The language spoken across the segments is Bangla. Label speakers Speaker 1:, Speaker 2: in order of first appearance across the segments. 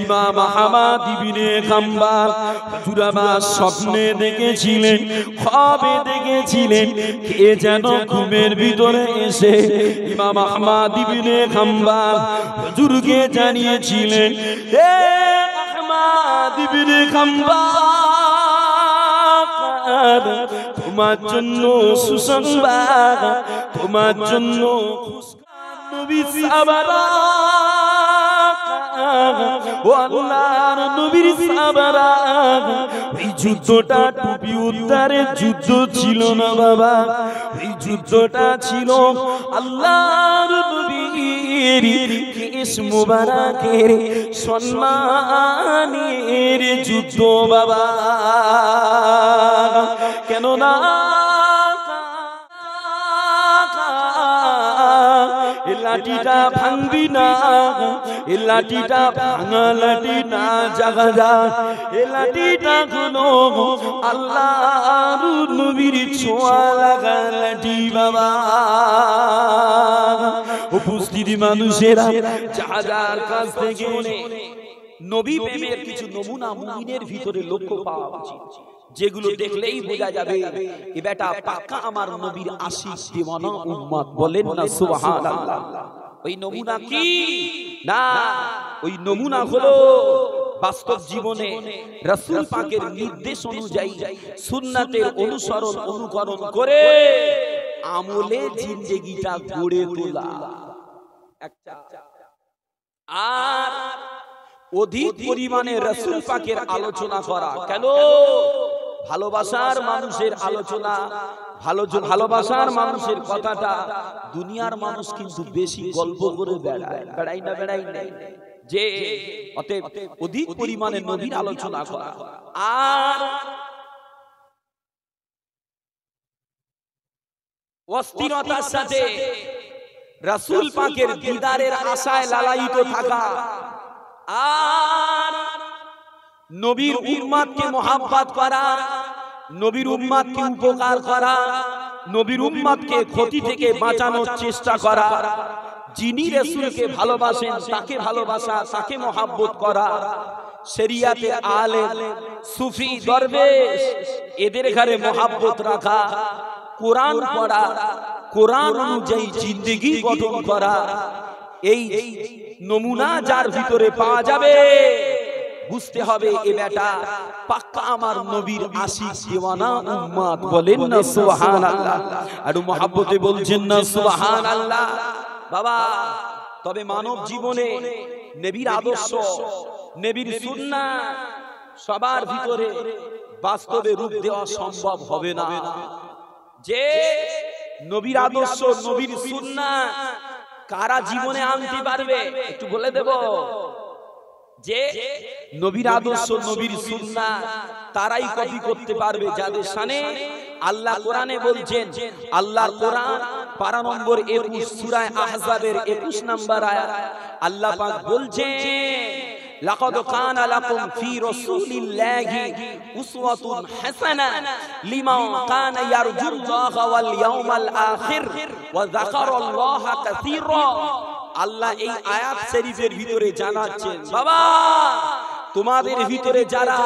Speaker 1: ইমাম আহমদ ইবনে হাম্বল হুজুর আমার স্বপ্নে দেখেছিলেন, খ্বাবে দেখেছিলেন, কে যেন ঘুমের ভিতরে এসে ইমাম আহমদ ইবনে হাম্বল হুজুরকে জানিয়েছিলেন, হে আহমদ ইবনে হাম্বল, তোমার জন্য সুসংবাদ, তোমার জন্য নবী সাহাবারা, ও আল্লাহর নবীর সাহাবারা, এই যুদ্ধটা টুপি উদ্ধারের যুদ্ধ ছিল না বাবা, এই যুদ্ধটা ছিল আল্লাহর নবীর কেশ মুবারকের সম্মানের যুদ্ধ বাবা। কেন না লাঠিটা ভাঙবি না, এ লাঠিটা ভাঙা লাঠি না, জাগা যা, এ লাঠিটা হলো আল্লাহর নবীর ছোঁয়া লাগা লাঠি বাবা। উপস্থিত মানুষেরা যার কাছ থেকে নবী প্রেমের কিছু নমুনা মুমিনের ভিতরে লক্ষ্য পাওয়া উচিত, যেগুলো দেখলেই বোঝা যাবে এ বেটা পাক্কা আমার নবীর আশিক দিওয়ানা উম্মত। বলেন না সুবহানাল্লাহ। ওই নমুনা কি না, ওই নমুনা হলো বাস্তব জীবনে রাসূল পাকের নির্দেশ অনুযায়ী সুন্নাতের অনুসরণ অনুকরণ করে আমলে জিন্দেগিটা গড়ে তোলা। একটা আর অধিক পরিমাণে রাসূল পাকের আলোচনা করা। কেন? ভালোবাসার মানুষের আলোচনা, ভালোবাসার মানুষের কথাটা দুনিয়ার মানুষ কিন্তু বেশি গল্প করে বেড়ায় না, যে অতএব অধিক পরিমাণে নবীর আলোচনা করা। আর অস্থিরতার সাথে রাসূল পাকের দিদারের আশায় লালায়িত থাকা, আর নবীর উম্মতকে মোহাব্বত করা, নবীর উম্মতকে উপকার করা, নবীর উম্মতকে ক্ষতি থেকে বাঁচানোর চেষ্টা করা, যিনি রাসূলকে ভালোবাসেন তাকে ভালোবাসা, তাকে মোহাব্বত করা, শরিয়াতে আলেম সুফি দরবেশ এদের ঘরে মোহাব্বত রাখা, কোরআন পড়া, কোরআন অনুযায়ী জিন্দেগি গঠন করা, এই নমুনা যার ভিতরে পাওয়া যাবে বুঝতে হবে এ বেটা পাক্কা আমার নবীর আশিক দিওয়ানা উম্মত। বলেন না সুবহানাল্লাহ। আর মহব্বতে বলছেন না সুবহানাল্লাহ বাবা। তবে মানব জীবনে নবীর আদর্শ, নবীর সুন্নাহ সবার ভিতরে বাস্তবে রূপ দেওয়া সম্ভব হবে না। যে নবীর আদর্শ, নবীর সুন্নাহ কারা জীবনে আনতে পারবে একটু বলে দেব। যে নবীর আদর্শ, নবীর সুন্নাহ তারাই কপি করতে পারবে যাদের শানে আল্লাহ কোরআনে বলছেন, আল্লাহর কোরআন পারা নম্বর 21 সূরা আহজাবের 21 নম্বর আয়াত আল্লাহ পাক বলছেন, লাকাদ কানা লাকুম ফি রাসূলিল্লাহি উসওয়াতুন হাসানাহ লিমান কানা ইয়ারজুল্লাহা ওয়াল ইয়াউমাল আখির ওয়া যাকারাল্লাহা কাসীরা। আল্লাহ এই আয়াত শরীফের ভিতরে জানাচ্ছেন, বাবা তোমাদের ভিতরে যারা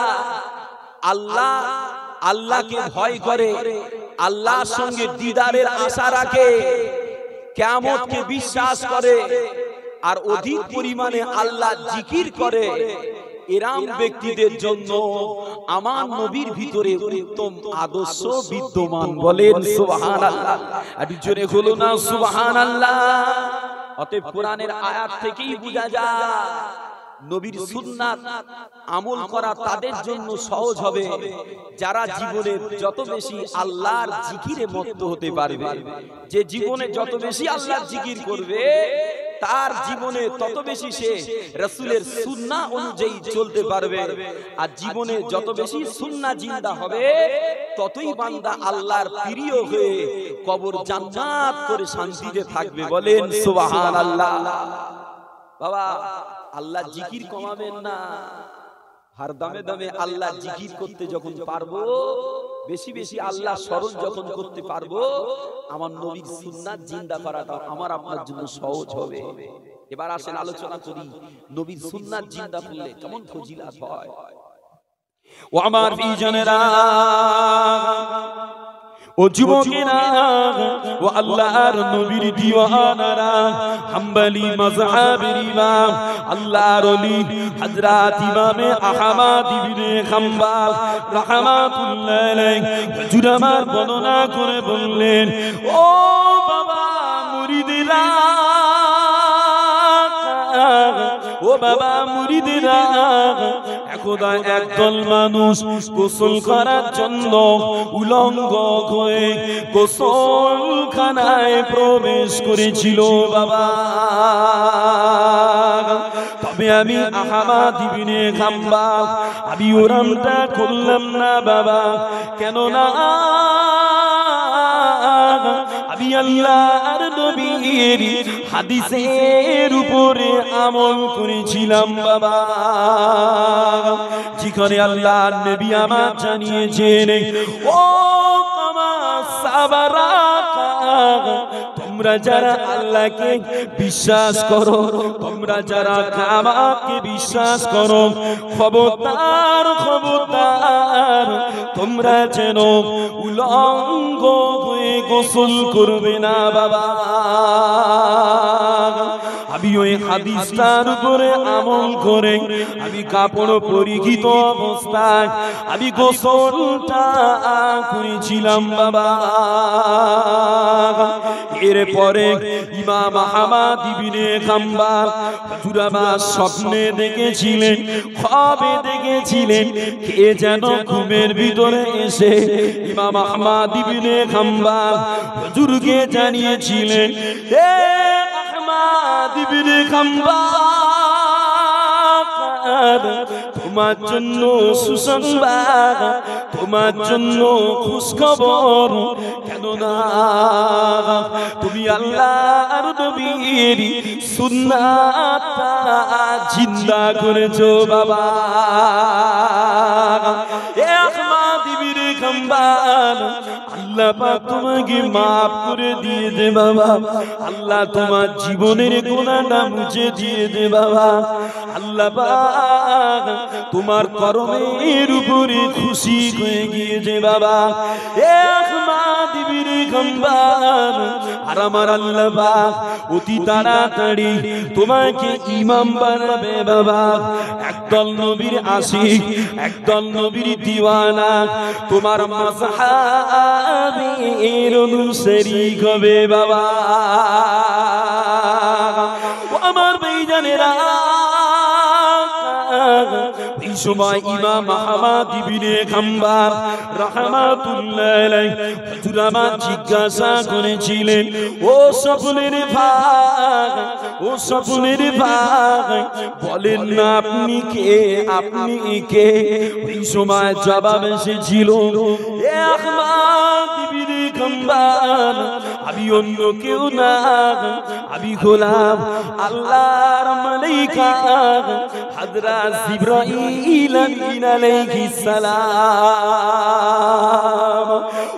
Speaker 1: আল্লাহকে ভয় করে, আল্লাহর সঙ্গে দিদারের আশা রাখে, কিয়ামতকে বিশ্বাস করে, আর অধিক পরিমাণে আল্লাহ জিকির করে, এরকম ব্যক্তিদের জন্য আমার নবীর ভিতরে উত্তম আদর্শ বিদ্যমান। বলেন সুবহানাল্লাহ। আর জোরে বলো না সুবহানাল্লাহ। অতএব কোরআনের আয়াত থেকেই বোঝা যায় নবীর সুন্নাত আমল করা তাদের জন্য সহজ হবে যারা জীবনে যত বেশি আল্লাহর জিকিরে মত্ত হতে পারবে। যে জীবনে যত বেশি আল্লাহর জিকির করবে তার জীবনে তত বেশি সে রাসূলের সুন্নাহ অনুযায়ী চলতে পারবে। আর জীবনে যত বেশি সুন্নাহ জিন্দা হবে ততই বান্দা আল্লাহর প্রিয় হয়ে কবর জান্নাত করে শান্তিতে থাকবে। বলেন সুবহানাল্লাহ। বাবা আল্লাহ জিকির কমাবেন না, হার দামে দামে আল্লাহ জিকির করতে যখন পারবো, বেশি বেশি আল্লাহ স্মরণ যখন করতে পারবো, আমার নবীর সুন্নাত জিন্দা করাটা আমার আপনার জন্য সহজ হবে। এবার আসেন আলোচনা করি নবীর সুন্নাত জিন্দা করলে কেমন ফজিলাত হয়। ও আমার ভাইজানেরা, ও যুবকেরা, ও আল্লাহর নবীর দিওয়ানারা, হাম্বলি মাযহাবের ইমাম আল্লাহর ওলি হযরত ইমামে আহমদ ইবনে হাম্বল রাহমাতুল্লাহ আলাইহি হুজুর আমার বর্ণনা করে বললেন, ও বাবা মুরিদরা, ও বাবা মুরিদরা, একদা একদল মানুষ গোসল করার জন্য উলঙ্গ হয়ে গোসলখানায় প্রবেশ করেছিল বাবা। তবে আমি আহমদ ইবনে হাম্বল আমি ওরামটা করলাম না বাবা, কেননা আমি আল্লাহর নবীর হাদিসের উপরে আমল করেছিলাম বাবা, যেখানে আল্লাহর নবী আমার জানিয়েছেন, ও কামা সাবারা, তোমরা যারা আল্লাহকে বিশ্বাস করো, তোমরা যারা কামাকে বিশ্বাস করো, খবরদার খবরদার তোমরা যেন উলঙ্গ হয়ে গোসল করবে না বাবা। আমি ওই হাদিসটার উপরে আমল করে আমি কাপড় পরিহিত অবস্থায় আমি গোসলটা করেছিলাম বাবা। এরপরে ইমাম আহমদ ইবনে হাম্বল হুজুর আমার স্বপ্নে দেখেছিলেন, খ্বাবে দেখেছিলেন, কে যেন ঘুমের ভিতরে এসে ইমাম আহমদ ইবনে হাম্বল হুজুরকে জানিয়েছিলেন, হে আহমদ ইবনে হাম্বল, তোমার জন্য সুসংবাদ, তোমার জন্য খুশখবর, কেননা তুমি আল্লাহর নবীর সুন্নাতটা জিন্দা করেছো বাবা। এ আহমদ ইবনে হাম্বল, আল্লাহ পাক তোমাকে maaf করে দিয়ে দে বাবা, আল্লাহ তোমার জীবনের গুনাহটা মুছে দিয়ে দে বাবা, আল্লাহ পাক তোমার কর্মের উপরে খুশি হয়ে গিয়েছে বাবা। এ আহমদ ইবনে হাম্বল, আর আমার আল্লাহ পাক অতি তাড়াতাড়ি তোমাকে ইমাম বানাবে বাবা। একদল নবীর আশিক, একদল নবীর দিওয়ানা তোমার মাযহাবের অনুসারী হবে বাবা। ও আমার ভাইজানেরা, এই সময় ইমাম আহমদ ইবনে হাম্বল রাহমাতুল্লাহ আলাইহি হুজুর আমার জিজ্ঞাসা করেছিলেন, ও স্বপ্নের ভাই, ও স্বপ্নের ভাই, বলেন না আপনি কে, আপনি কে? এই সময় জবাব এসেছিল, এ আহমদ ইবনে হাম্বল, আমি অন্য কেউ না, আমি গোলাম আল্লাহর মালাইকা হযরত জিবরাইল আমিন আলাইহিস সালাম।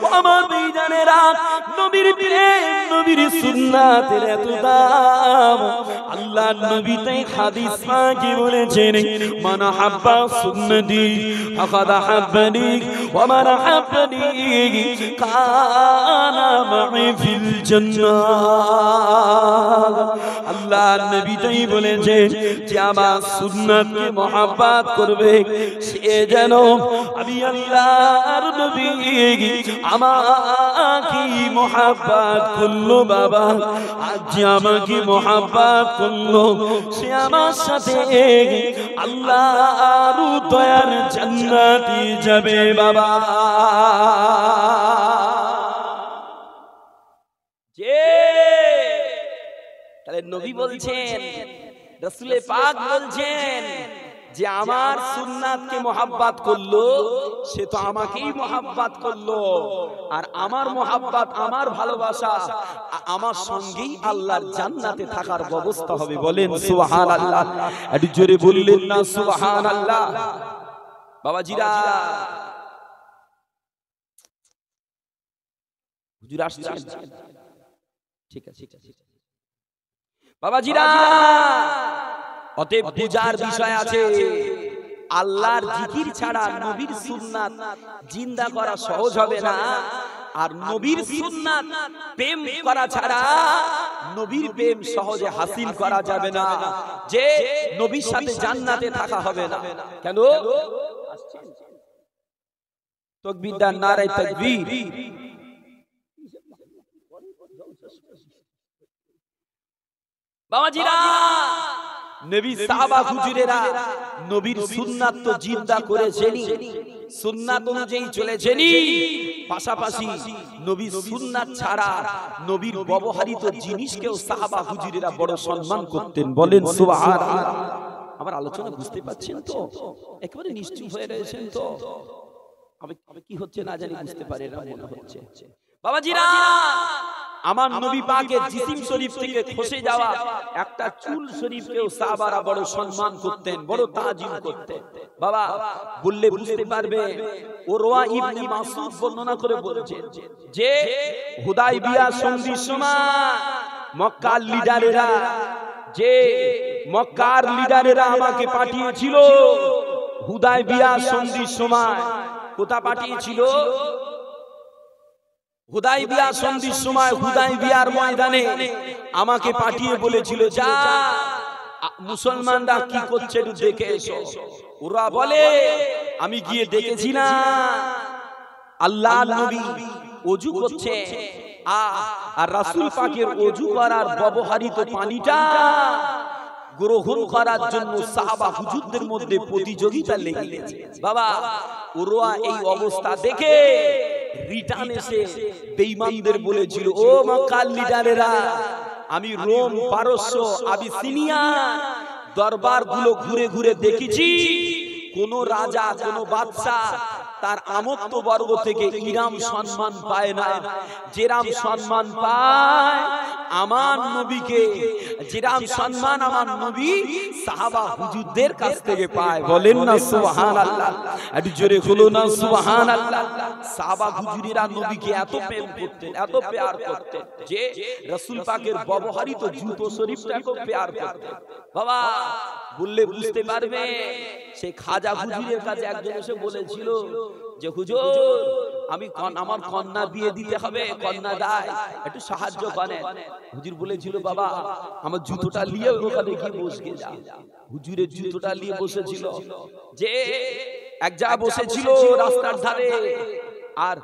Speaker 1: ও আমার ভাইজানেরা, নবীর প্রেম, নবীর সুন্নাতের এত দাম, আল্লাহর নবী তাই হাদিস পাকে বলেছেন, মান হাব্বা সুন্নতি ফাকাদ হাব্বানি ওয়া মান হাব্বানি কানা মা'i ফিল জান্নাহ। আল্লাহর নবী তাই বলেছেন যে আমার সুন্নাতকে মহব্বত করবে, সে যেন আমি আল্লাহর নবী আমাকে মহব্বত করলো বাবা। আজ আমাকে মহব্বত করলো, সে আমার সাথে আল্লাহর দয়ার জান্নাতে যাবে বাবা। তাহলে নবী বলছেন, রাসূলে পাক বলছেন যে আমার সুন্নাতকে মহব্বত করলো, সে তো আমাকেই মহব্বত করলো, আর আমার মহব্বত, আমার ভালোবাসা আমার সঙ্গেই আল্লাহর জান্নাতে থাকার ব্যবস্থা হবে। বলেন সুবহানাল্লাহ। একটু জোরে বললেন না সুবহানাল্লাহ? বাবাজিরা, হুজুর আসছেন? ঠিক আছে, ঠিক আছে। বাবাজিরা, অতএব পূজার বিষয় আছে। আল্লাহর জিকির ছাড়া নবীর সুন্নাত জিন্দা করা সহজ হবে না, আর নবীর সুন্নাত প্রেম করা ছাড়া নবীর প্রেম সহজে হাসিল করা যাবে না, যে নবীর সাথে জান্নাতে থাকা হবে না। কেন? তাকবীর দান, নারে তাকবীর। বাবাজিরা, নবী সাহাবা হুজুরেরা নবীর সুন্নাত তো জিন্দা করেছেনই, সুন্নাত অনুযায়ী চলেছেনই, পাশাপাশি নবীর সুন্নাত ছাড়া নবীর ব্যবহৃত জিনিসকেও সাহাবা হুজুরেরা বড় সম্মান করতেন। বলেন সুবহানাল্লাহ। আমার আলোচনা বুঝতে পারছেন তো? একেবারে নিশ্চুপ হয়ে রয়েছেন তো? আমি কি হচ্ছে না জানি বুঝতে পারি না মনে হচ্ছে। বাবাজিরা, আমার নবী পাকের জিসিম শরীফ থেকে খসে যাওয়া একটা চুল শরীফকেও সাহাবারা বড় সম্মান করতেন, বড় তাজিম করতেন। বাবা বললে বুঝতে পারবে। উরওয়া ইবনে মাসউদ বর্ণনা করে বলছেন যে হুদায়বিয়া সন্ধির সময় মক্কার লিডারেরা, যে মক্কার লিডারেরা আমাকে পাঠিয়েছিল হুদায়বিয়া সন্ধির সময়। কোথা পাঠিয়েছিল? হুদায়বিয়া সন্ধির সময় হুদায়বিয়ার ময়দানে আমাকে পাঠিয়ে বলেছিল, যা মুসলমানরা কি করছে একটু দেখে এসো। ওরা বলে, আমি গিয়ে দেখেছি না আল্লাহর নবী ওযু করছে, আর রাসূল পাকের ওযু করার ব্যবহৃত পানিটা গ্রহণ করার জন্য সাহাবা হুজুরদের মধ্যে প্রতিযোগিতা লেগে গেছে। বাবা, ওরা এই অবস্থা দেখে রিটার্ন এসে বেঈমানদের বলেছিল, ও মক্কার লিডারেরা, আমি রোম, পারস্য, আবিসিনিয়া দরবারগুলো ঘুরে ঘুরে দেখেছি, কোন রাজা, কোন বাদশা তার আমত্ত বর্গ থেকে ইরাম সম্মান পায় না। যেরাম সম্মান পায় আমার নবীকে, যেরাম সম্মান আমার নবী সাহাবা হুজুরদের কাছ থেকে পায়। বলেন না সুবহানাল্লাহ, একটু জোরে বলো না সুবহানাল্লাহ। সাহাবা হুজুরেরা নবীকে এত প্রেম করতেন, এত প্যার করতেন, যে রাসূল পাকের ব্যবহৃত জুতো শরীফটাকে প্যার করতেন। বাবা বললে বুঝতে পারবে। সেই খাজা হুজুরের কাছে একজন এসে বলেছিল যে হুজুর, আমি আমার কন্যা বিয়ে দিতে হবে, কন্যা দায়, একটু সাহায্য করেন। হুজুর বলেছিল, বাবা আমার জুতোটা নিয়ে ওখানে গিয়ে বসে যা। হুজুরের জুতোটা নিয়ে বসেছিল, যে এক জায়গায় বসেছিল রাস্তার ধারে, আর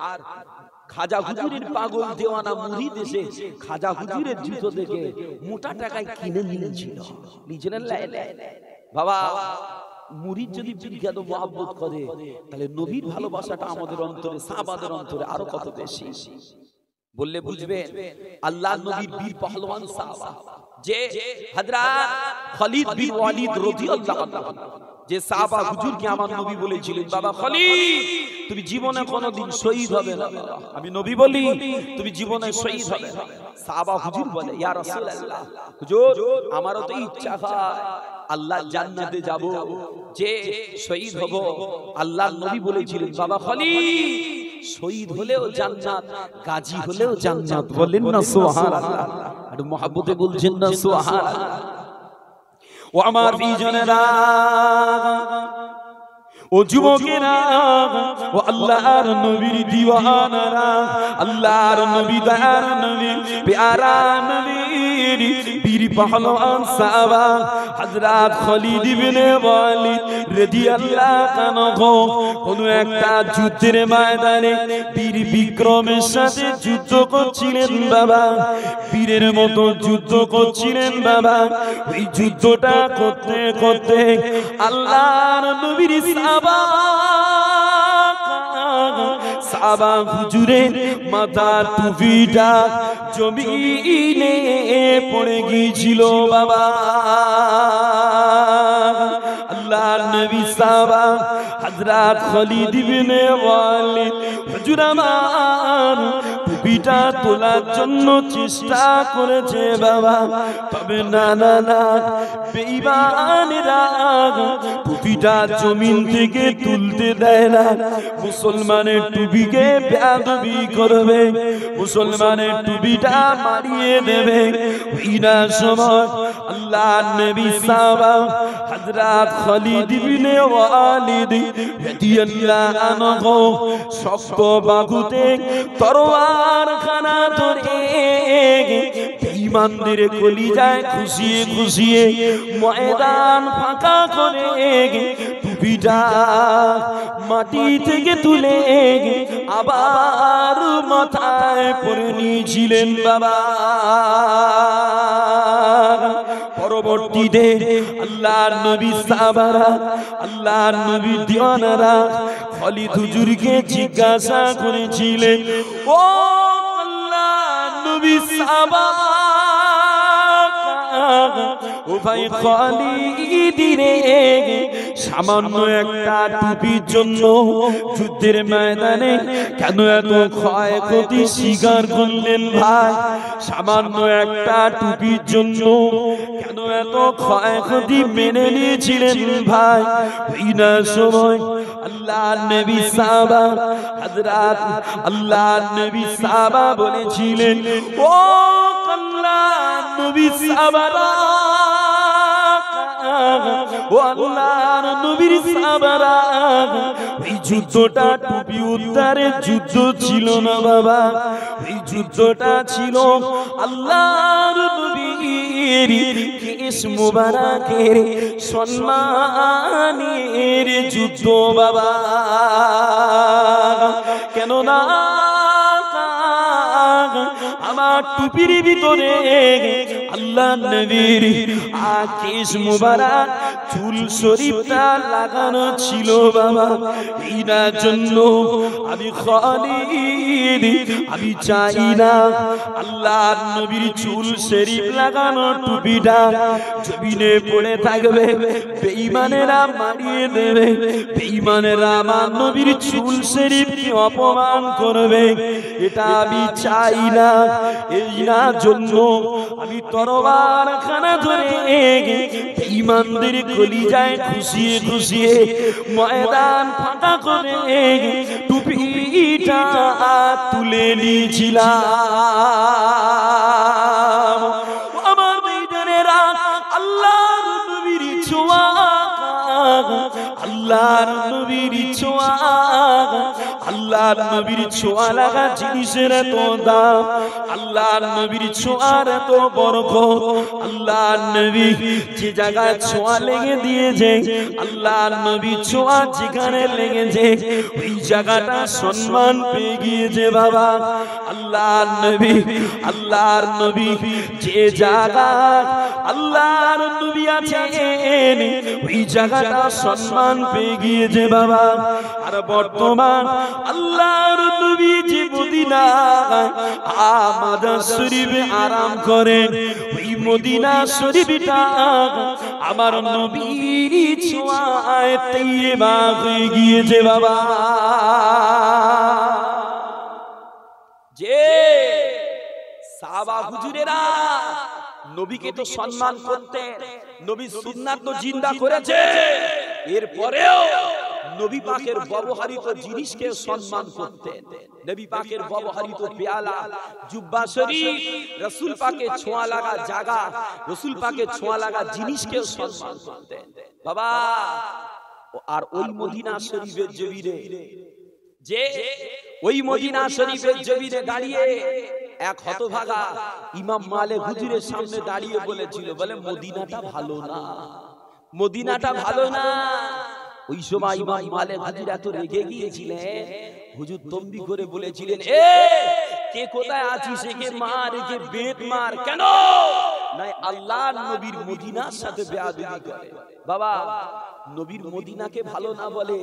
Speaker 1: খাজা হুজুরের পাগল দেওয়ানা মুরিদ এসে খাজা হুজুরের জুতো দেখে মোটা টাকায় কিনে নিয়েছিল। বাবা, মুরিদ যদি বিখ্যাত মহব্বত করে, তাহলে নবীর ভালোবাসাটা আমাদের অন্তরে, সাহাবাদের অন্তরে আরো কত বেশি। বললে বুঝবে। আল্লাহ নবীর বীর পহলওয়ান সাহাবা, যে হযরত খালিদ বিন ওয়ালিদ রাদিয়াল্লাহু আনহু, যে সাহাবা হুজুরকে আমার নবী বলেছিলেন, বাবা খালিদ, তুমি জীবনে কোনোদিন শহীদ হবে না। আমি নবী বলি, তুমি জীবনে শহীদ হবে না। সাহাবা হুজুর বলে, ইয়া রাসূলুল্লাহ, হুজুর আমারও তো ইচ্ছা হয় আল্লাহ জান্নাতে যাব, যে শহীদ হব। আল্লাহর নবী বলেছিলেন, বাবা খালিদ, শহীদ হলেও জান্নাত, গাজী হলেও জান্নাত। বলেন না সুবহানাল্লাহ, আর মহব্বতে বলছেন না সুবহানাল্লাহ। ও আমার প্রিয়জনেরা, ও যুবকেরা, ও আল্লাহর নবীর দিওয়ানারা, আল্লাহর নবী দয়ার নবী প্যারা নবীর বীর পহলওয়ান সাহাবা হযরত খালিদ ইবনে ওয়ালিদ রাদিয়াল্লাহু আনহু কোন একটা যুদ্ধের ময়দানে বীর বিক্রমের সাথে যুদ্ধ করছিলেন। বাবা, বীরের মতো যুদ্ধ করছিলেন। বাবা, ওই যুদ্ধটা করতে করতে আল্লাহর নবীর সাহাবা হুজুরের মাথার টুপিটা জমিনে পড়ে গিয়েছিল। বাবা, আল্লাহর নবী সাহাবা হযরত খালিদ ইবনে ওয়ালিদ হুজুর আমার টুপিটা তোলার জন্য চেষ্টা করেছে বাবা, তবে না না না, বেঈমানেরা টুপিটা জমিন থেকে তুলতে দেয় না। মুসলমানের টুপিকে বেয়াদবি করবে, মুসলমানের টুপিটা মারিয়ে দেবে। ওইনা সময় আল্লাহর নবী সাহাবা হযরত খালিদ ইবনে ওয়ালিদ রাদিয়াল্লাহু আনহু শক্ত বাহুতে তরোয়ার খানা ধরে বেঈমানদের কলিজায় খুশিয়ে খুশিয়ে ময়দান ফাঁকা করে টুপিটা মাটি থেকে তুলে আবার মাথায় পরে নিয়েছিলেন বাবা। পরবর্তীতে আল্লাহর নবী সাহাবারা, আল্লাহর নবী দিওয়ানারা খালিদ হুজুরকে জিজ্ঞাসা করেছিলেন, ও আল্লাহর নবী সাহাবা, ও ভাই খালিদ রে, সামান্য একটা টুপির জন্য যুদ্ধের ময়দানে কেন এত ক্ষয়ক্ষতি স্বীকার করলেন ভাই? সামান্য একটা টুপির জন্য কেন এত ক্ষয়ক্ষতি মেনে নিয়েছিলেন ভাই? ওইনা সময় আল্লাহর নবী সাহাবা হযরত আল্লাহর নবী সাহাবা বলেছিলেন, ও আল্লাহর নবী সাহাবারা, ও আল্লাহর নবীর সাহাবারা, এই যুদ্ধটা টুপি উদ্ধারের যুদ্ধ ছিল না বাবা, এই যুদ্ধটা ছিল আল্লাহর নবীর কেশ মুবারকের সম্মানের যুদ্ধ বাবা। কেন না আমার টুপির ভিতরে আল্লাহ নবীর কেশ মুবারক চুল শরীফটা লাগানো ছিল বাবা। এইটার জন্য আমি খালিদ, আমি চাই না আল্লাহর নবীর চুল শরীফ লাগানো টুপিটা জমিনে পড়ে থাকবে, বেঈমানেরা মারিয়ে দেবে, বেঈমানেরা আমার নবীর চুল শরীফকে অপমান করবে, এটা আমি চাই না। এই না জন্য আমি তরবার খানা ধরে বেঈমানদের কলিজায় খুশিয়ে খুশিয়ে ময়দান ফাঁকা করে টুপিটা তুলে নিয়েছিলাম। আমার বেঈমানেরা আল্লাহর নবীর ছোঁয়া, আল্লাহর নবীর ছোঁয়া, আল্লাহর নবীর ছোঁয়া লাগা জিনিসের এত দাম, আল্লাহর নবীর ছোঁয়ার এত বরকত। আল্লাহর নবী যে জায়গায় ছোঁয়া লেগে দিয়েছে, আল্লাহর নবী ছোঁয়া যেখানে লেগেছে ওই জায়গাটা সম্মান পেয়ে গিয়েছে বাবা। আল্লাহর নবী, আল্লাহর নবী যে জায়গায় আল্লাহর নবী আছেন ওই জায়গাটা সম্মান পেয়ে গিয়েছে বাবা। আর বর্তমান আল্লাহর নবী যে মদিনায় মাদার শরীফে আরাম করেন, ওই মদিনা শরীফটা আমার নবীর ছোঁয়ায় তৈয়বা হয়ে গিয়েছে বাবা। যে সাহাবা হুজুরেরা নবীকে তো সম্মান করতেন, নবীর সুন্নাত তো জিন্দা করেছে, এরপরেও নবী পাকের ব্যবহৃত জিনিসকে সম্মান করতেন। নবী পাকের ব্যবহৃত পেয়ালা, জুব্বা শরীফ, রাসূল পাকের ছোঁয়া লাগা জায়গা, রাসূল পাকের ছোঁয়া লাগা জিনিসকে সম্মান করতেন বাবা। আর ওই মদিনা শরীফের জমিনে, যে ওই মদিনা শরীফের জমিনে দাঁড়িয়ে এক হতভাগা ইমাম মালিক হুজুরের সামনে দাঁড়িয়ে বলেছিল, বলে মদিনাটা ভালো না, মদিনাটা ভালো না। ওই সময় ইমাম মালিক হুজুর এত রেগে গিয়েছিলেন, হুজুর তম্বি করে বলেছিলেন, এ কে কোথায় আছিস, একে মার, একে বেত মার। কেন নাই আল্লাহর নবীর মদিনার সাথে বেয়াদবি করে বাবা। নবীর মদিনাকে ভালো না বলে,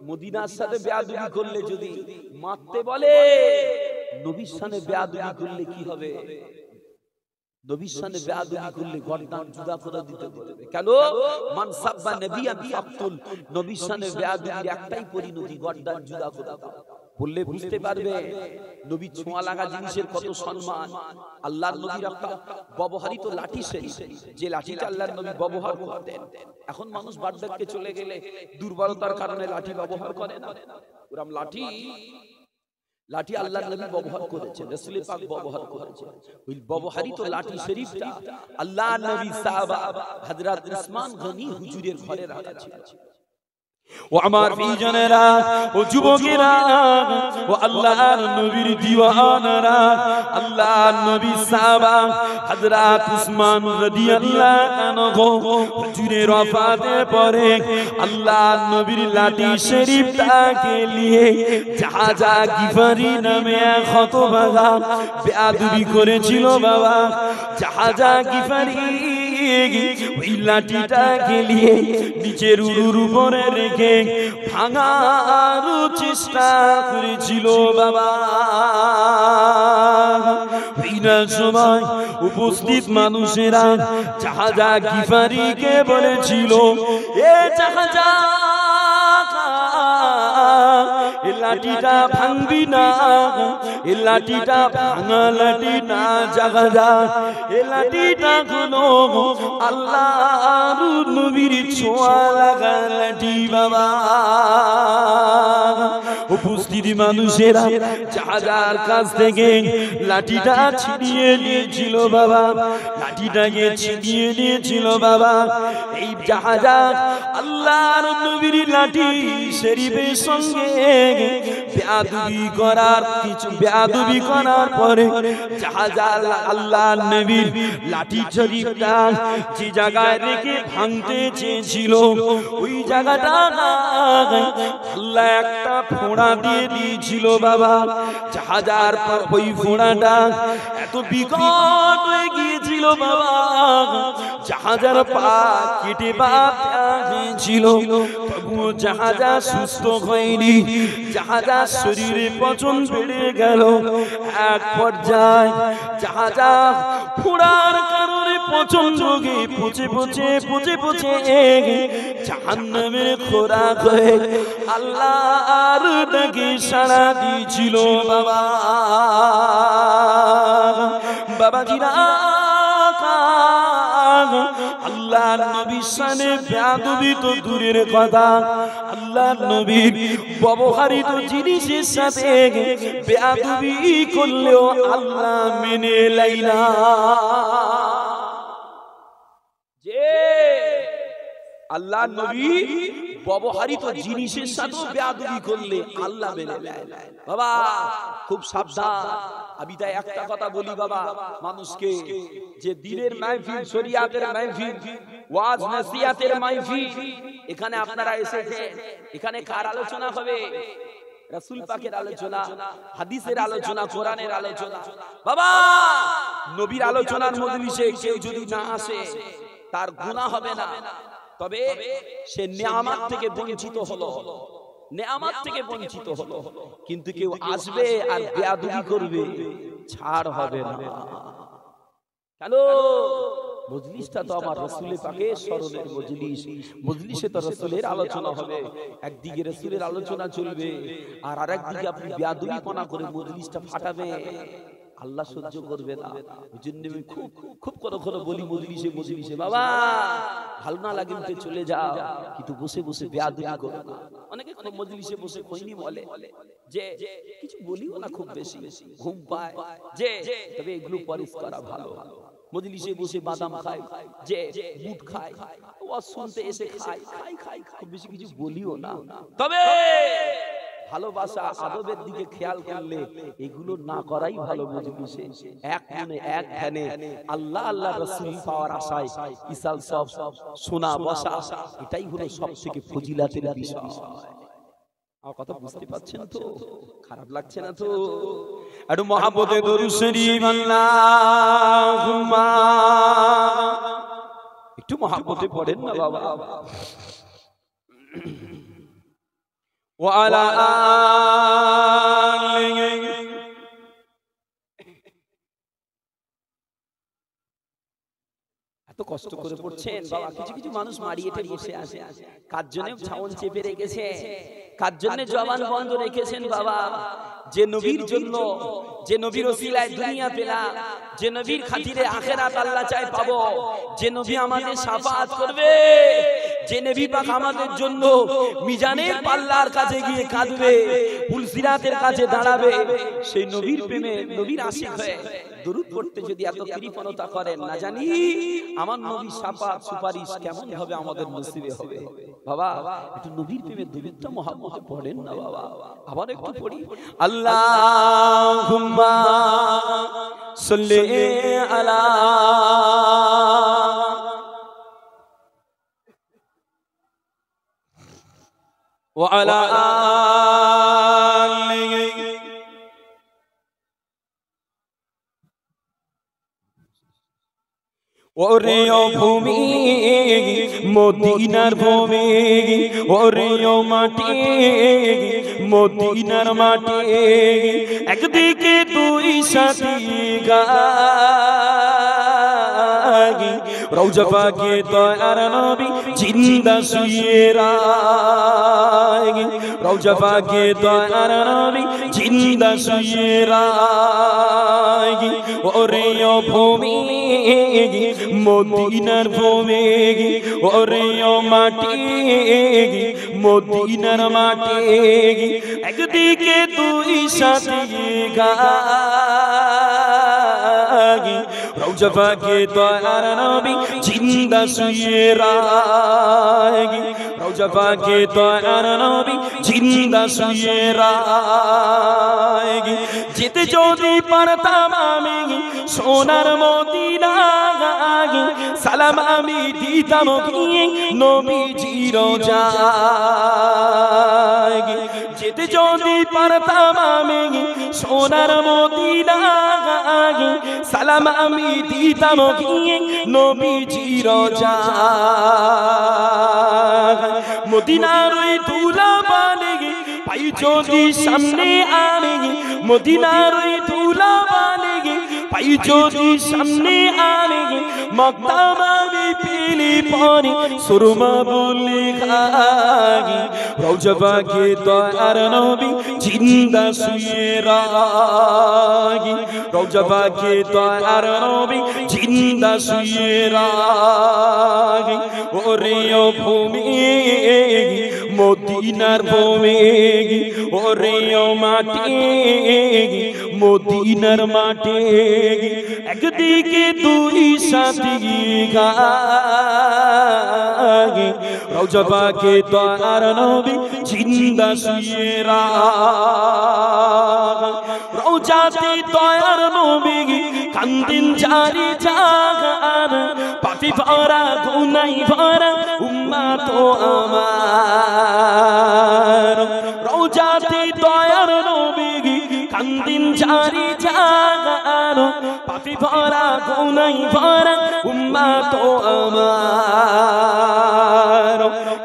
Speaker 1: মদিনার সাথে বেয়াদবি করলে যদি মারতে বলে, নবীর সামনে বেয়াদবি করলে কি হবে? নবীর সামনে বেয়াদবি করলে গর্দান জুদা করে দিতে বলবে। কেন? মান সাব্বা নবিয়ান ফাকতুল, নবীর সামনে বেয়াদবির একটাই পরিণতি, গর্দান জুদা করে দাও। বললে বুঝতে পারবে নবী ছোঁয়া লাগা জিনিসের কত সম্মান। আল্লাহর নবীর একটা ব্যবহৃত লাঠি সেই, যে লাঠিটা আল্লাহর নবী ব্যবহার করতেন। এখন মানুষ বার্ধক্যে চলে গেলে দুর্বলতার কারণে লাঠি ব্যবহার করে না। ওরকম লাঠি আল্লাহর নবী ব্যবহার করেছেন, রাসূল পাক ব্যবহার করেছেন। ওই ব্যবহৃত লাঠি শরীফটা আল্লাহর নবী সাহাবা হযরত উসমান গনি হুজুরের ঘরে রাখা ছিল। ও আমার প্রিয়জনেরা, ও যুবকেরা, ও আল্লাহর নবীর দিওয়ানারা, আল্লাহর নবী সাহাবা হযরত উসমান রাদিয়াল্লাহু আনহু হুজুরের ওয়াফাতের পরে আল্লাহর নবীর লাঠি শরীফটাকে নিয়ে জাহাজা গিফারি নামে এক হতভাগা বেয়াদবি করেছিল বাবা। জাহাজা গিফারি ওই লাঠিটাকে নিয়ে নিচের উরুর উপরে রেখে ভাঙার চেষ্টা করেছিল বাবা। এই সময় উপস্থিত মানুষেরা জাহাজা গিফারিকে বলেছিল, এ জাহাজা এ লাঠিটা ভাঙবি না, এ লাঠিটা ভাঙা লাঠি না জাহাজা, এ লাঠিটা হলো আল্লাহর নবীর ছোঁয়া লাগা লাঠি বাবা। উপস্থিত মানুষেরা জাহাজার কাছ থেকে লাঠিটা ছিনিয়ে নিয়েছিল বাবা, লাঠিটাকে ছিনিয়ে নিয়েছিল বাবা। এই জাহাজা আল্লাহর নবীর লাঠি শরীফের সঙ্গে বেয়াদবি করার পরে জাহাজা আল্লাহর নবীর লাঠি শরীফটা যে জায়গায় রেখে ভাঙতে চেয়েছিল ওই জায়গাটা আল্লাহ একটা ফোঁড়া দিয়ে দিয়েছিল বাবা। জাহাজার পর ওই ফোঁড়াটা এত বিকট হয়ে গিয়েছিল বাবা, জাহাজার পা কেটে বাঁচিয়েছিল, তবুও জাহাজা সুস্থ হয়নি। জাহাজার শরীরে পচন বেড়ে গেল। এক পর্যায়ে জাহাজা ফোঁড়ার কারণে পচন রোগে পচে জাহান্নামের খোরাক হয়ে আল্লাহর ডাকে সাড়া দিয়েছিল বাবা। বাবাজিরা, আল্লাহর নবীর শানে বেয়াদবি তো দূরের কথা, আল্লাহর নবীর ব্যবহৃত জিনিসের সাথে বেয়াদবি করলেও আল্লাহ মেনে নেয় না। যে আল্লাহর নবী ব্যবহৃত জিনিসের সাথে বেয়াদবি করলে আল্লাহ মেনে নেয় বাবা। খুব সাবধান। আমি তাই একটা কথা বলি বাবা মানুষকে, যে দ্বীনের মাহফিল, শরিয়াতের মাহফিল, ওয়াজ নসিহতের মাহফিল, এখানে আপনারা এসেছেন, এখানে কার আলোচনা হবে? রাসূল পাকের আলোচনা, হাদিসের আলোচনা, কোরআনের আলোচনা বাবা। নবীর আলোচনার মজলিসে কেউ যদি না আসে তার গুনাহ হবে না, তবে সে নিয়ামত থেকে বঞ্চিত হলো, নিয়ামত থেকে বঞ্চিত হলো। কিন্তু কেউ আসবে আর বেয়াদবি করবে, ছাড় হবে না। কেন? মজলিসটা তো আমার রাসূলের পাকের স্মরণের মজলিস, মজলিসে তো রাসূলের আলোচনা হবে। একদিকে রাসূলের আলোচনা চলবে আর আরেকদিকে আপনি বেয়াদবিপনা করে মজলিসটা ফাটাবে, আল্লাহ সহ্য করবে না। ওইজন্য আমি খুব কখনো বলি মজলিসে বাবা ভালো না লাগে উঠে চলে যাও, কিন্তু বসে বসে বেয়াদবি করো না। অনেকে মজলিসে বসে কইনি বলে যে কিছু বলিও না, খুব বেশি ঘুম পায়, যে তবে এগুলো পরিষ্কার করা ভালো। মজলিসে বসে বাদাম খায়, যে বুট খায়, ওয়াজ শুনতে এসে খায়, খুব বেশি কিছু বলিও না। তবে ভালোবাসা আদবের দিকে খেয়াল করলে এগুলো না করাই ভালো। মজলিসে এক মনে এক ধ্যানে আল্লাহ আল্লাহ রাসূল পাওয়ার আশায় ইসাল সব শোনা বসা, এটাই হলো সবথেকে ফজিলাতের বিষয়। আমার কথা বুঝতে পারছেন তো? খারাপ লাগছে না তো? একটু মহব্বতে দরুদ শরীফ আল্লাহুম্মা, একটু মহব্বতে পড়েন না বাবা। ওয়ালা আলিহি, এত কষ্ট করে পড়ছেন বাবা। কিছু কিছু মানুষ মারিয়েতে বসে আসে, কার জন্য ছাউন চেপে রেখেছে, কার জন্য জবান বন্ধ রেখেছেন বাবা। যে নবীর জন্য, যে নবীর ওসিলায় দুনিয়া পেলাম, যে নবীর খাতিরে আখিরাত আল্লাহ চাই পাবো, যে নবী আমাদের শাফাআত করবে, যে নবী পাক আমাদের জন্য মিজানের পাল্লার কাছে গিয়ে কাঁদবে, পুলসিরাতের কাছে দাঁড়াবে, সেই নবীর প্রেমে নবীর আশিক হয়ে দরুদ পড়তে যদি এত কৃপণতা করেন, না জানি আমার নবীর শাফাআত সুপারিশ কেমন হবে আমাদের নসিবে হবে। বাবা একটু নবীর প্রেমে দরুদটা মুহাম্মদে পড়েন না বাবা। আবার একটু পড়ি, আল্লাহুম্মা সাল্লি আলা ওয়া আলা আলিহি ওরে ও ভূমি মদিনার ভূমি, ওরে ও মাটি মদিনার মাটি, একদিকে দুই সাথী গাগি, রওজা পাকে দয়ার নবী জিন্দা শুয়ে রাগি, রওজা পাকে দয়ার নবী জিন্দা শুয়ে রাগি, ওরে ও ভূমি মদিনার ভূমি, ওরে ও মাটি মদিনার মাটি, একদিকে দুই সাথী গাগি, রওজা পাকে দয়ার নবী জিন্দা শুয়ে রাগি, রওজা পাকে দয়ার নবী জিন্দা শুয়ে রাগি। যেতে যদি পারতাম আমি সোনার মদিনা, সালাম আমি দিতাম গিয়ে নবীজির রওজায়। যেতে যদি পারতাম আমি সোনার মদিনা, সালাম আমি দিতাম গিয়ে নবীজির রওজায়। মদিনার ওই ধুলা বালি পাই যদি সামনে আমি, মদিনার ওই ধুলা বালি পাই যদি সামনে আমি, মক্তাম আমি পেলে পরে সুরমা বলে খাগি, রওজা পাকে দয়ার নবী জিন্দা শুয়ে রাগি, রওজা পাকে দয়ার নবী জিন্দা শুয়ে রাগি, ওরে ও ভূমি মদিনার ভূমি, ওরে ও মাটি মদিনার মাটি, একদিকে দুই সাথী গাগি, রওজা পাকে দয়ার নবী জিন্দা শুয়ে রাগি, রওজাতে দয়ার নবী কান্দিন জারি জাগার, পাপি ভরা গুনাই ভরা উম্মত আমার, রওজাতে দয়ার নবী কান্দিন জারি জাগার, পাপি ভরা গুনাই ভরা উম্মত আমার,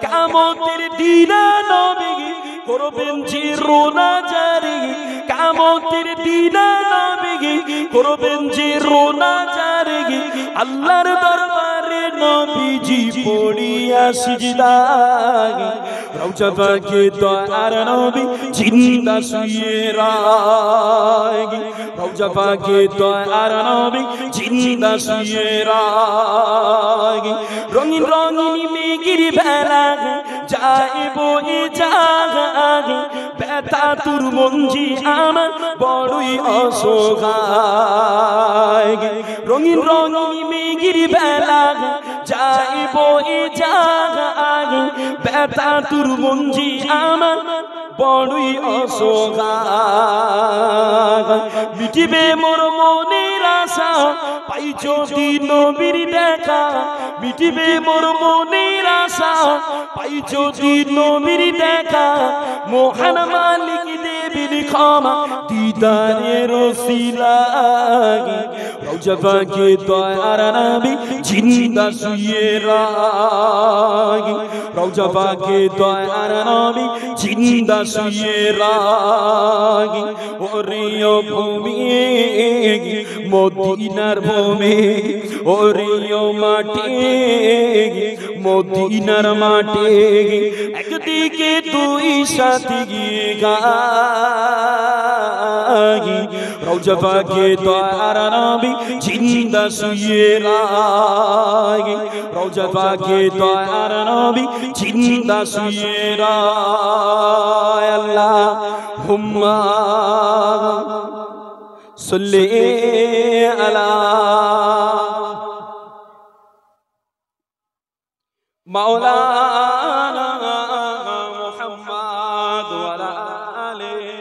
Speaker 1: কিয়ামতের দিনে নবী করবেন যে রোনা জারি, কিয়ামতের দিনে নবী করবেন যে রোনা জারি, আল্লাহর দরবারে নবীজি পড়িয়া সিজদায়, রওজা পাকে দয়ার নবী জিন্দা শুয়ে রাগি, রওজা পাকে দয়ার নবী জিন্দা শুয়ে রাগি, রঙিন রঙিন মেঘের বেলা যায় বয়ে জাগে, ব্যথা তোর মঞ্জি আমার বড়ই অসহায়, রঙিন রঙিন মেঘের বেলা যায় বয়ে জাগে, ব্যথা তোর মঞ্জি আমার বড়ই অসহায়, মিটিবে মোর মনের আশা পাই যদি নবীর দেখা, মিটিবে মোর মনের আশা পাই যদি নবীর দেখা, মহান মালিক দেবেন ক্ষমা দিদারের ওসিলায় রওজা পাকে দয়ার নবী জিন্দা শুয়ে রাগি রওজা পাকে দয়ার নবী জিন্দা শুয়ে রাগি ওরিও ভূমি মদিনার ভূমি ওরিও মাটি মদিনার মাটি একদিকে দুই সাথী গিয়ে গাই রওজা পাকে দয়ার নবী জিন্দা শুয়ে রাগি রওজা পাকে দয়ার নবী জিন্দা শুয়ে রায় আল্লাহুম্মা সাল্লি আলা মাওলানা মুহাম্মদ ওয়া আলা আলিহি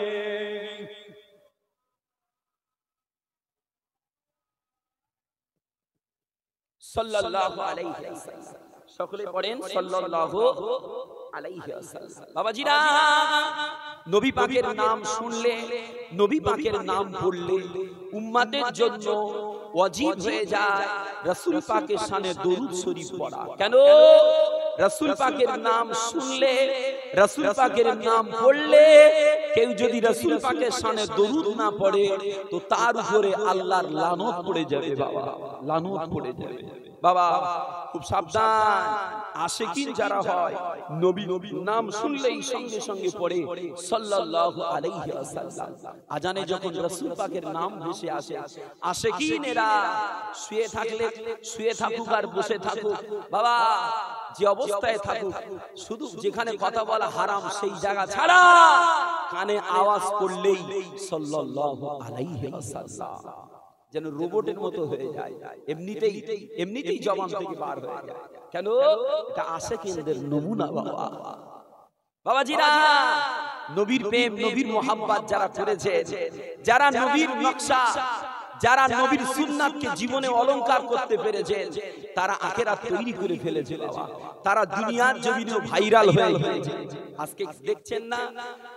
Speaker 1: সাল্লাল্লাহু আলাইহি ওয়াসাল্লাম সকলে পড়েন সাল্লাল্লাহু আলাইহি ওয়াসাল্লাম বাবাজিরা নবী পাকের নাম শুনলে নবী পাকের নাম পড়লে উম্মতের জন্য ওয়াজিব হয়ে যায় রাসূল পাকের শানে দরুদ শরীফ পড়া কেন রাসূল পাকের নাম শুনলে রাসূল পাকের নাম পড়লে কেউ যদি রাসূল পাকের শানে দরুদ না পড়ে তো তার উপরে আল্লাহর লানত পড়ে যাবে বাবা লানত পড়ে যাবে বাবা খুব সাবধান আশিকিন যারা হয় নবী নাম শুনলেই সঙ্গে সঙ্গে পড়ে সাল্লাল্লাহু আলাইহি ওয়াসাল্লাম আজানে যখন রাসূল পাকের নাম ভেসে আসে আশিকিনেরা শুয়ে থাকুক আর বসে থাকুক বাবা যে অবস্থায় থাকুক শুধু যেখানে কথা বলা হারাম সেই জায়গা ছাড়া কানে আওয়াজ করলেই সাল্লাল্লাহু আলাইহি ওয়াসাল্লাম যেন রোবটের মতো হয়ে যায় এমনিতেই জবান থেকে বার হয়ে যায় কেন এটা আশিকিনদের নমুনা বাবা বাবাজিরা নবীর প্রেম নবীর মোহাব্বত যারা করেছে যারা নবীর নকশা যারা নবীর সুন্নাতকে জীবনে অলংকার করতে পেরেছে তারা আখিরাত তৈরি করে ফেলেছে বাবা তারা দুনিয়ার জমিনে ভাইরাল হয়ে গেছে আজকে দেখছেন না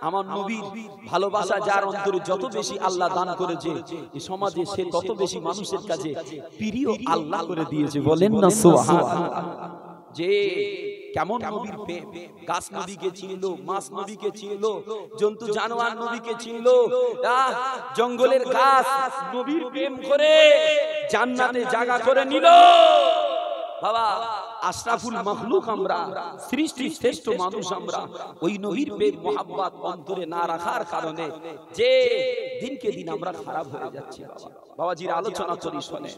Speaker 1: আমার নবীর ভালোবাসা যার অন্তরে যত বেশি আল্লাহ দান করেছে এই সমাজে সে তত বেশি মানুষের কাছে প্রিয় আল্লাহ করে দিয়েছে বলেন না সুবহানাল্লাহ যে কেমন নবীর প্রেম গাছ নবীকে চিনলো মাছ নবীকে চিনলো জন্তু জানোয়ার নবীকে চিনলো জঙ্গলের গাছ নবীর প্রেম করে জান্নাতে জায়গা করে নিল বাবা আশরাফুল মাখলুক আমরা সৃষ্টি শ্রেষ্ঠ মানুষ আমরা ওই নবীর প্রেম মোহাব্বত অন্তরে না রাখার কারণে যে দিনকে দিন আমরা খারাপ হয়ে যাচ্ছি বাবা বাবাজির আলোচনা করি শুনে